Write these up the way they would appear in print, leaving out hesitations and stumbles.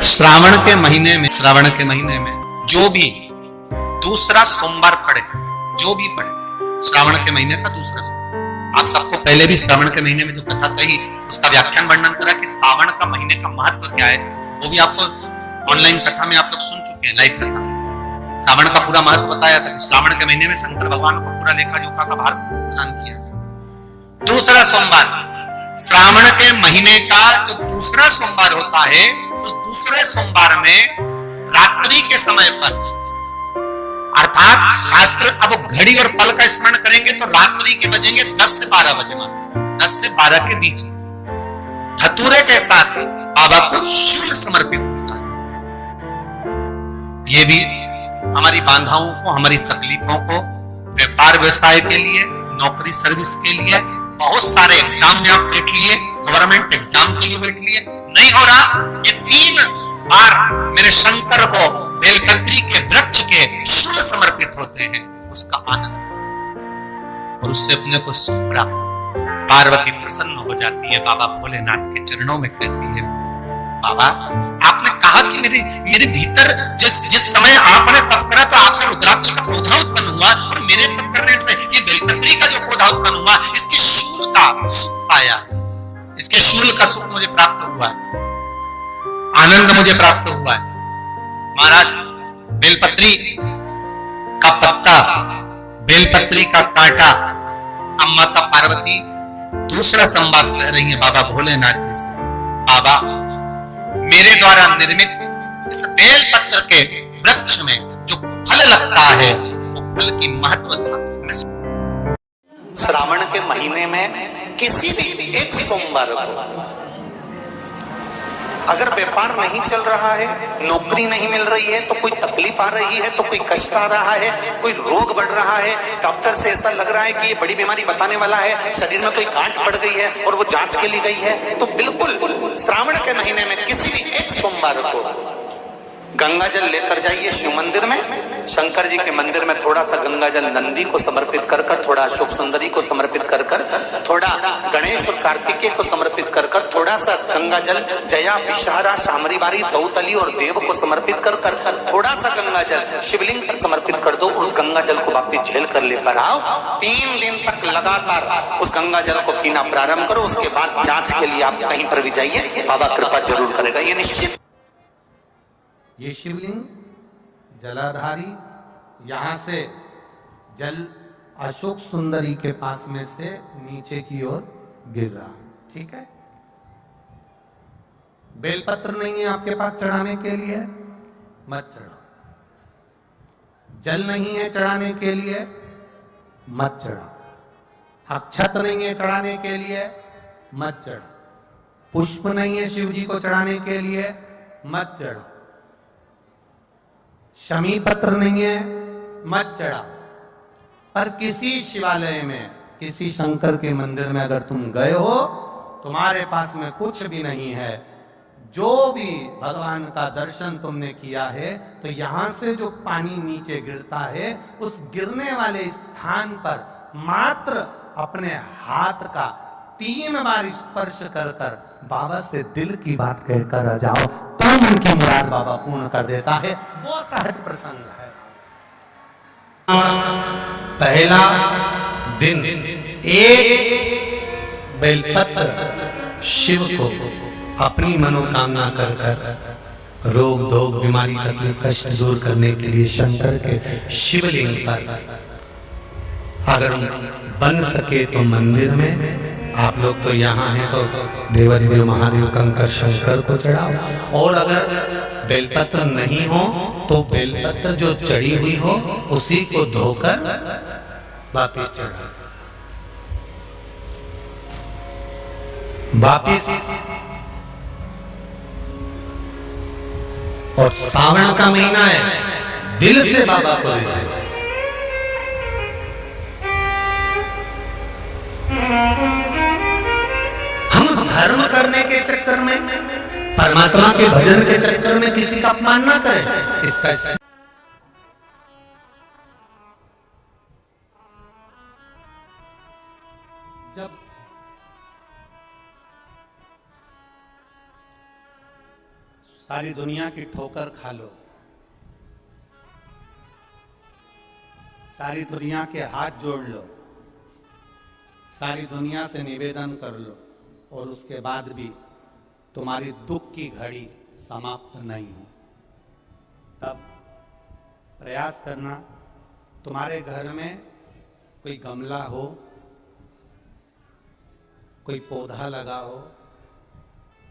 श्रावण के महीने में जो भी दूसरा सोमवार पड़े, जो भी पड़े श्रावण के महीने का दूसरा सोमवार, आप सबको पहले भी श्रावण के महीने में जो कथा कही उसका व्याख्यान वर्णन करा कि श्रावण का महीने का महत्व क्या है, वो भी आपको ऑनलाइन कथा में आप लोग सुन चुके हैं, लाइव कथा में श्रावण का पूरा महत्व बताया था कि श्रावण के महीने में शंकर भगवान को पूरा लेखा जोखा का भार प्रदान किया गया। दूसरा सोमवार श्रावण के महीने का जो दूसरा सोमवार होता है, उस दूसरे सोमवार में रात्रि के समय पर, अर्थात शास्त्र अब घड़ी और पल का स्मरण करेंगे तो रात्रि के बजेंगे 10 से 12 बजे, 10 से 12 के बीच धतूरे के साथ बाबा को शूल समर्पित होता है। ये भी हमारी बाधाओं को, हमारी तकलीफों को, व्यापार व्यवसाय के लिए, नौकरी सर्विस के लिए, बहुत सारे एग्जाम में आप बैठ लिए, गवर्नमेंट एग्जाम के लिए बैठ लिए, नहीं हो रहा, ये 3 बार मेरे शंकर को बेलपत्री के वृक्ष के शूल समर्पित होते हैं, उसका आनंद और उससे अपने को सुख प्राप्त। पार्वती प्रसन्न हो जाती है, बाबा भोलेनाथ के चरणों में कहती है, बाबा आपने कहा कि मेरे भीतर जिस समय आपने तप करा तो आपसे रुद्राक्ष का पौधा उत्पन्न हुआ, और मेरे तप करने से ये बेलपत्री का जो पौधा उत्पन्न हुआ, इसके शूल का सुख पाया, इसके शूल का सुख मुझे प्राप्त हुआ, आनंद मुझे प्राप्त हुआ है। महाराज बेलपत्री का पत्ता, बेलपत्री का कांटा, अब माता पार्वती दूसरा संवाद कह रही है बाबा भोलेनाथ जी से, बाबा मेरे द्वारा निर्मित इस बेलपत्र के वृक्ष में जो फल लगता है, वो फल की महत्वता श्रावण के महीने में किसी भी एक सोमवार को अगर व्यापार नहीं चल रहा है, नौकरी नहीं मिल रही है, तो कोई तकलीफ आ रही है, तो कोई कष्ट आ रहा है, कोई रोग बढ़ रहा है, डॉक्टर से ऐसा लग रहा है कि ये बड़ी बीमारी बताने वाला है, शरीर में कोई गांठ पड़ गई है और वो जांच के लिए गई है, तो बिल्कुल श्रावण के महीने में किसी भी एक सोमवार को गंगा जल लेकर जाइए शिव मंदिर में, शंकर जी के मंदिर में थोड़ा सा गंगा जल नंदी को समर्पित कर कर, थोड़ा अशोक सुंदरी को समर्पित कर कर, थोड़ा गणेश और कार्तिकेय को समर्पित कर कर, थोड़ा सा गंगा जल जया विषहरा शामरीबारी दौतली और देव को समर्पित कर कर, थोड़ा सा गंगा जल शिवलिंग पर समर्पित कर दो, उस गंगा जल को वापिस झेल कर लेकर आओ। 3 दिन तक लगातार उस गंगा जल को पीना प्रारंभ करो, उसके बाद जांच के लिए आप कहीं पर भी जाइए, बाबा कृपा जरूर करेगा, ये निश्चित। ये शिवलिंग जलाधारी यहां से जल अशोक सुंदरी के पास में से नीचे की ओर गिर रहा, ठीक है। बेलपत्र नहीं है आपके पास चढ़ाने के लिए, मत चढ़ाओ। जल नहीं है चढ़ाने के लिए, मत चढ़ाओ। अक्षत नहीं है चढ़ाने के लिए, मत चढ़ाओ। पुष्प नहीं है शिव जी को चढ़ाने के लिए, मत चढ़ाओ। शमी पत्र नहीं है, मत चढ़ाओ। पर किसी शिवालय में, किसी शंकर के मंदिर में अगर तुम गए हो, तुम्हारे पास में कुछ भी नहीं है, जो भी भगवान का दर्शन तुमने किया है, तो यहां से जो पानी नीचे गिरता है, उस गिरने वाले स्थान पर मात्र अपने हाथ का 3 बार स्पर्श कर कर बाबा से दिल की बात कहकर आ जाओ, तो मन की मुराद बाबा पूर्ण कर देता है। वो सहज प्रसंग है। पहला दिन एक बेलपत्र शिव को अपनी मनोकामना कर कर रोग धोग बीमारी तकलीफ कष्ट दूर करने के लिए शंकर के शिवलिंग पर, अगर बन सके तो मंदिर में, आप लोग तो यहाँ हैं तो देवाधिदेव महादेव कंकर शंकर को चढ़ाओ, और अगर बेलपत्र नहीं हो तो बेलपत्र जो चढ़ी हुई हो उसी को धोकर वापिस चढ़ाओ। वापिस और सावन का महीना है, दिल से बाबा को ले जाए। हम धर्म करने के चक्कर में, परमात्मा के भजन के चक्कर में किसी का अपमान ना करें। इसका जब सारी दुनिया की ठोकर खा लो, सारी दुनिया के हाथ जोड़ लो, सारी दुनिया से निवेदन कर लो, और उसके बाद भी तुम्हारी दुख की घड़ी समाप्त नहीं हो, तब प्रयास करना तुम्हारे घर में कोई गमला हो, कोई पौधा लगा हो,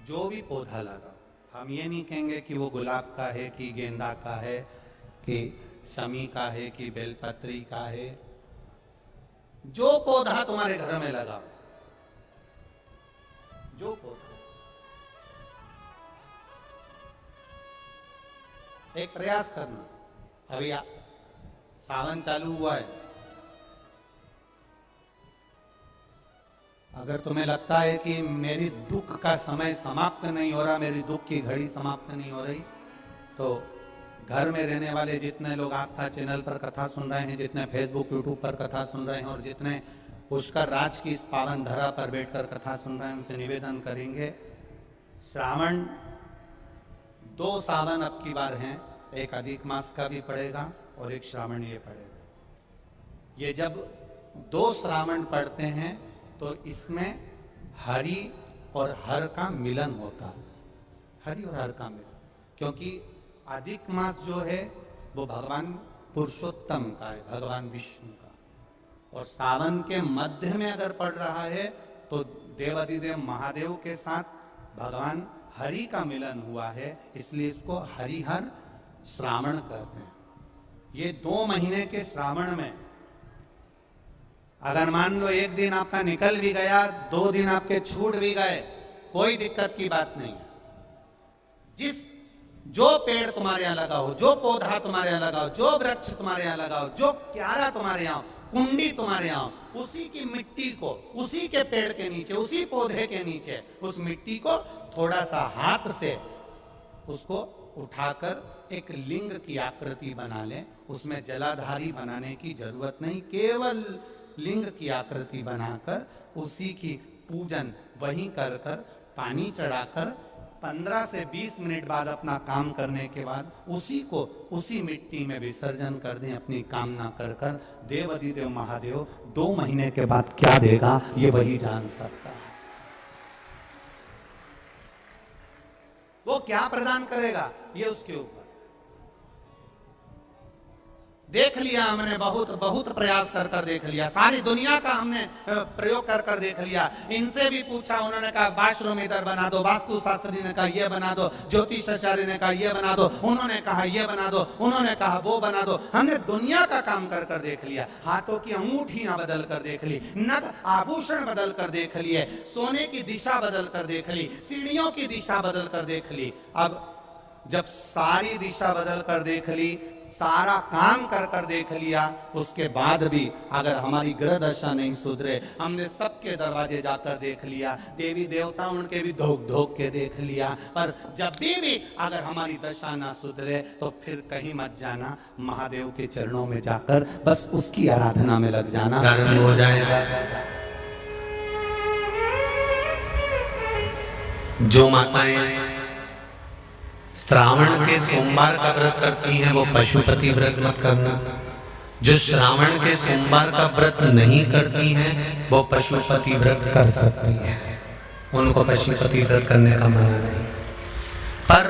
जो भी पौधा लगा, हम ये नहीं कहेंगे कि वो गुलाब का है कि गेंदा का है कि शमी का है कि बेलपत्री का है, जो पौधा तुम्हारे घर में लगा, जो पौधा, एक प्रयास करना। अभी सावन चालू हुआ है, अगर तुम्हें लगता है कि मेरी दुख का समय समाप्त नहीं हो रहा, मेरी दुख की घड़ी समाप्त नहीं हो रही, तो घर में रहने वाले जितने लोग आस्था चैनल पर कथा सुन रहे हैं, जितने फेसबुक यूट्यूब पर कथा सुन रहे हैं, और जितने पुष्कर राज की इस पावन धरा पर बैठकर कथा सुन रहे हैं, उनसे निवेदन करेंगे, श्रावण 2 सावन अब की बार हैं, एक अधिक मास का भी पड़ेगा और एक श्रावण ये पड़ेगा। ये जब 2 श्रावण पड़ते हैं तो इसमें हरि और हर का मिलन होता है, हरि और हर का मिलन, क्योंकि अधिक मास जो है वो भगवान पुरुषोत्तम का है, भगवान विष्णु का, और सावन के मध्य में अगर पड़ रहा है तो देवाधिदेव महादेव के साथ भगवान हरि का मिलन हुआ है, इसलिए इसको हरिहर श्रावण कहते हैं। ये 2 महीने के श्रावण में अगर मान लो एक दिन आपका निकल भी गया, 2 दिन आपके छूट भी गए, कोई दिक्कत की बात नहीं है। जो पेड़ तुम्हारे यहाँ लगा हो, जो पौधा तुम्हारे यहाँ लगा हो, जो वृक्ष तुम्हारे यहाँ लगा हो, जो क्यारा तुम्हारे यहाँ हो, कुंडी तुम्हारे यहाँ हो, उसी की मिट्टी को, उसी के पेड़ के नीचे, उसी पौधे के नीचे, उस मिट्टी को थोड़ा सा हाथ से उसको उठाकर एक लिंग की आकृति बना ले। उसमें जलाधारी बनाने की जरूरत नहीं, केवल लिंग की आकृति बनाकर उसी की पूजन वहीं कर पानी चढ़ाकर 15 से 20 मिनट बाद अपना काम करने के बाद उसी को उसी मिट्टी में विसर्जन कर दें, अपनी कामना कर देवाधिदेव महादेव 2 महीने के बाद क्या देगा ये वही जान सकता है। वो क्या प्रदान करेगा ये उसके ऊपर। देख लिया हमने, बहुत प्रयास कर देख लिया, सारी दुनिया का हमने प्रयोग कर देख लिया। इनसे भी पूछा, उन्होंने कहा वाशरूम इधर बना दो, वास्तु शास्त्री ने कहा ये बना दो, ज्योतिषाचार्य ने कहा ये बना दो, उन्होंने कहा ये बना दो, उन्होंने कहा वो बना दो। हमने दुनिया का काम कर देख लिया, हाथों की अंगूठियां बदल कर देख ली, नथ आभूषण बदल कर देख लिए, सोने की दिशा बदल कर देख ली, सीढ़ियों की दिशा बदल कर देख ली। अब जब सारी दिशा बदल कर देख ली, सारा काम कर देख लिया, उसके बाद भी अगर हमारी ग्रह दशा नहीं सुधरे, हमने सबके दरवाजे जाकर देख लिया, देवी देवता उनके भी धोख के देख लिया, पर जब भी अगर हमारी दशा ना सुधरे तो फिर कहीं मत जाना, महादेव के चरणों में जाकर बस उसकी आराधना में लग जाना, हो जाएगा। जो माताएं श्रावण के सोमवार का व्रत करती हैं वो पशुपति व्रत मत करना। जो श्रावण के सोमवार का व्रत नहीं करती हैं वो पशुपति व्रत कर सकती हैं, उनको पशुपति व्रत करने का मना नहीं। पर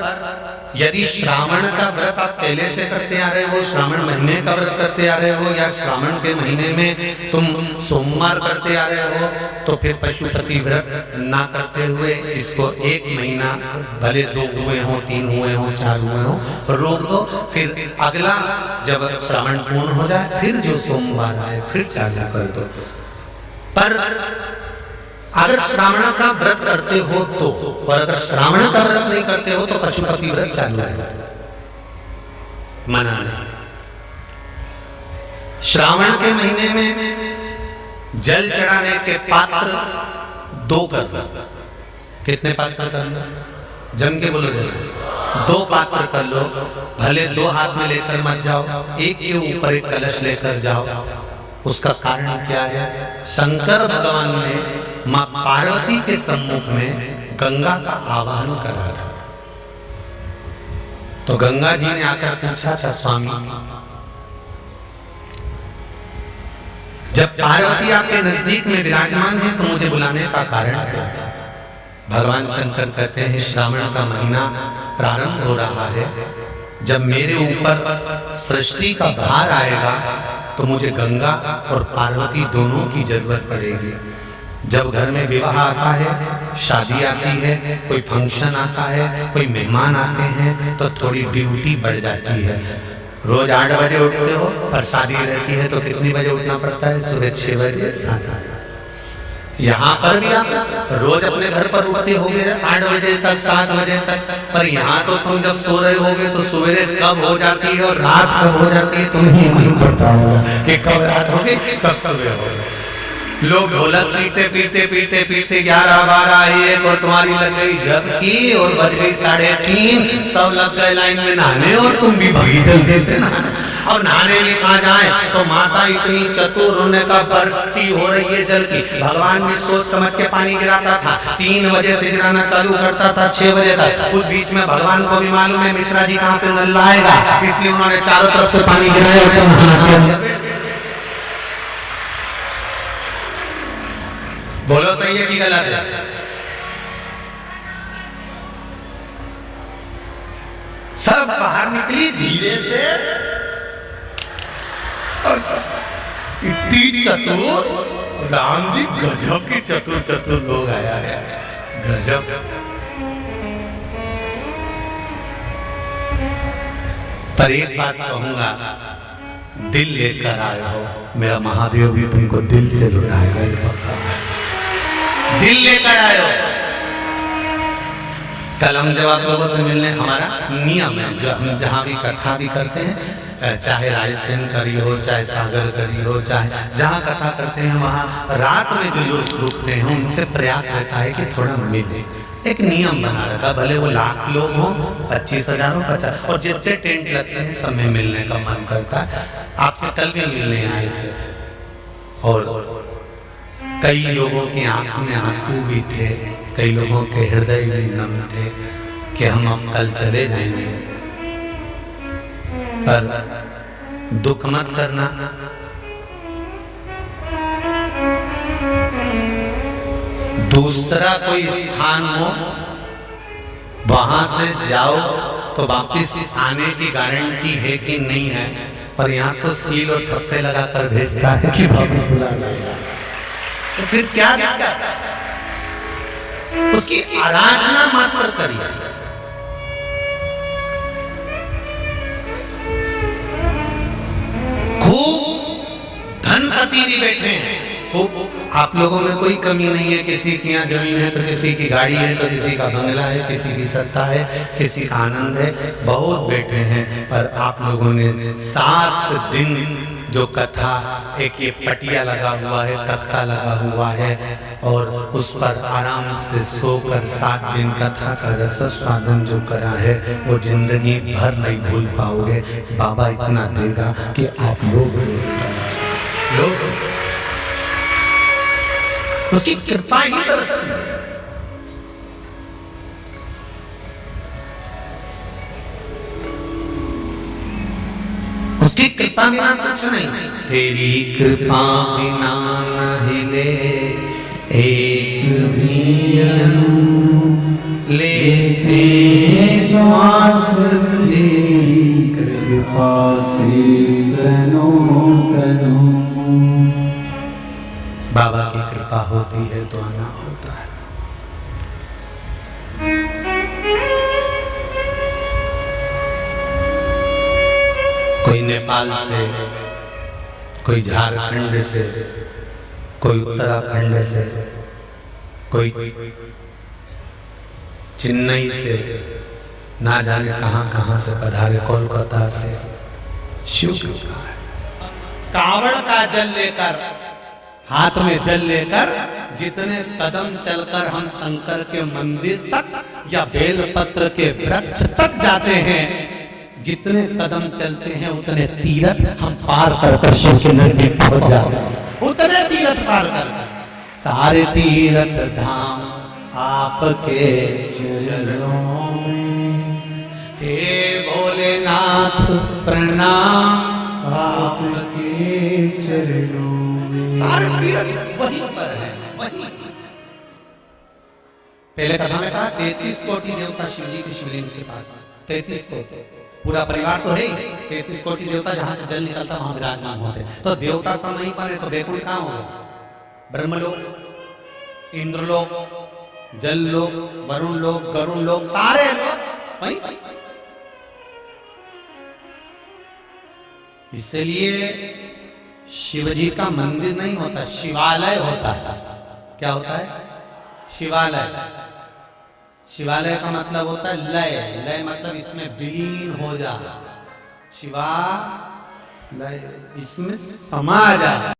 यदि श्रावण का व्रत आप पहले से करते आ रहे हो, श्रावण महीने का व्रत करते आ रहे हो, या श्रावण के महीने में तुम सोमवार करते आ रहे हो, तो फिर पशुपति व्रत ना करते हुए इसको 1 महीना, भले 2 हुए हो, 3 हुए हो, 4 हुए हो, रोक दो। फिर अगला जब श्रावण पूर्ण हो जाए फिर जो सोमवार आए फिर चालू कर दो। पर अगर श्रावण का व्रत करते हो तो, और अगर श्रावण का व्रत नहीं करते हो तो पशुपति व्रत चालू है, मना नहीं। श्रावण के महीने में जल चढ़ाने के पात्र 2 कर लो। कितने पात्र कर लो? जम के बोलो, 2 पात्र कर लो, भले 2 हाथ में लेकर मत जाओ, एक के ऊपर एक कलश लेकर जाओ। उसका कारण क्या है? शंकर भगवान ने मां पार्वती के सम्मुख में गंगा का आवाहन करा था। तो गंगा जी ने आकर पूछा था, स्वामी जब पार्वती आपके नजदीक में विराजमान है तो मुझे बुलाने का कारण क्या था? भगवान शंकर कहते हैं श्रावण का महीना प्रारंभ हो रहा है, जब मेरे ऊपर सृष्टि का भार आएगा तो मुझे गंगा और पार्वती दोनों की जरूरत पड़ेगी। जब घर में विवाह आता है, शादी आती है, कोई फंक्शन आता है, कोई मेहमान आते हैं तो थोड़ी ड्यूटी बढ़ जाती है। रोज 8 बजे उठते हो, पर शादी रहती है तो कितनी बजे उठना पड़ता है? सुबह 6 बजे 7 बजे। यहाँ पर भी आप रोज अपने घर पर उठते होगे 8 बजे तक 7 बजे तक, पर यहाँ तो तुम जब सो रहे होगे तो सवेरे कब हो जाती है और रात कब हो जाती है तुम्हें नहीं मालूम पड़ता होगा कि कब रात होगी कब सुबह होगी। लोग ढोलक पीते पीते पीते पीते 11, 12, 1 और तुम्हारी लग गई झपकी और बज गई 3:30, सब लग गए लाइन में नहाने और तुम भी भगी जल्दी से नहाने। और नहाने में कहा जाए तो माता इतनी चतुर, उन्हें का बरसती हो रही है जल की। भगवान भी सोच समझ के पानी गिराता था, 3 बजे से गिराना चालू करता था 6 बजे तक। उस बीच में भगवान को भी मालूम है मिश्रा जी कहाँ से नल लाएगा, इसलिए उन्होंने चारों तरफ से पानी गिराया। बोलो सही है कि गलत है? सब बाहर निकली धीरे से, इतनी चतुर राम जी, गजब के चतुर चतुर लोग आया है, गजब। पर एक बात कहूंगा, दिल लेकर आए हो, मेरा महादेव भी तुमको दिल से लुटाएगा। दिल लेकर आए हो। कल हम जब आप लोगों से मिलने, हमारा नियम है जो हम जहाँ भी कथा भी करते हैं, चाहे रायसेन करी हो, चाहे सागर करी हो, चाहे जहाँ कथा करते हैं वहाँ रात में जो लोग रुकते हैं उनसे प्रयास रहता है कि थोड़ा मिले। एक नियम बना रखा, भले वो 1,00,000 लोग हों, 25,000 हो, 50, और जितने टेंट लगते हैं सब में मिलने का मन करता है। आपसे कल भी मिलने आए थे और कई लोगों की आंख में आंसू भी थे, कई लोगों के हृदय भी नम थे कि हम अब कल चले जाएंगे। पर दुख मत करना, दूसरा कोई स्थान हो वहां से जाओ तो वापिस आने की गारंटी है कि नहीं है, पर यहाँ तो सील और थप्पे लगाकर भेजता है कि वापिस बुला लाएगा। तो फिर क्या दिक्कत? उसकी आराधना मात्र करिए। खूब धनपति भी बैठे हैं, खूब, आप लोगों में कोई कमी नहीं है। किसी की यहाँ जमीन है तो किसी की गाड़ी है तो किसी का बंगला है, किसी की सत्ता है, किसी का आनंद है, बहुत बैठे हैं। पर आप लोगों ने 7 दिन जो कथा, एक ये पटिया लगा हुआ है, तख्ता लगा हुआ है और उस पर आराम से सोकर 7 दिन कथा का रस स्वादन जो करा है वो जिंदगी भर नहीं भूल पाओगे। बाबा इतना देगा कि आप लोग उसकी कृपा ही दरअसल उसकी कृपा बिना कुछ नहीं। तेरी कृपा बिना न हिले एक भी अणु, लेते श्वास तेरी कृपा से तनो तनो। बाबा की कृपा होती है तो आना होता है। कोई नेपाल से, कोई झारखंड से, कोई उत्तराखंड से, कोई चेन्नई से, ना जाने कहां कहां से पधारे, कोलकाता से। शिव कावड़ का जल लेकर, हाथ में जल लेकर, जितने कदम चलकर हम शंकर के मंदिर तक या बेलपत्र के वृक्ष तक जाते हैं, जितने कदम चलते हैं उतने तीर्थ हम पार कर शिव के नजदीक पहुंच जाते हैं। उतने तीर्थ पार कर, सारे तीर्थ धाम आपके चरणों में। हे भोलेनाथ प्रणाम आपके चरणों में। सारे तीर्थ वहीं पर है, वहीं। पहले कथा में कहा 33 कोटि देवता शिव जी के शिवलिंग के पास, 33 कोटि, पूरा परिवार तो है ही, 33 कोटि देवता जहां से जल निकलता वहां विराजमान होते। तो देवता सब वहीं पर है, तो वैकुंठ कहां होगा? ब्रह्मलोक, इंद्रलोक, जल लोक, वरुण लोक, गरुण लोक, सारे लोग वहीं। इसलिए शिव जी का मंदिर नहीं होता, शिवालय होता है। क्या होता है? शिवालय। शिवालय का मतलब होता है लय, लय मतलब इसमें विलीन हो जा, शिवा लय इसमें समा जा।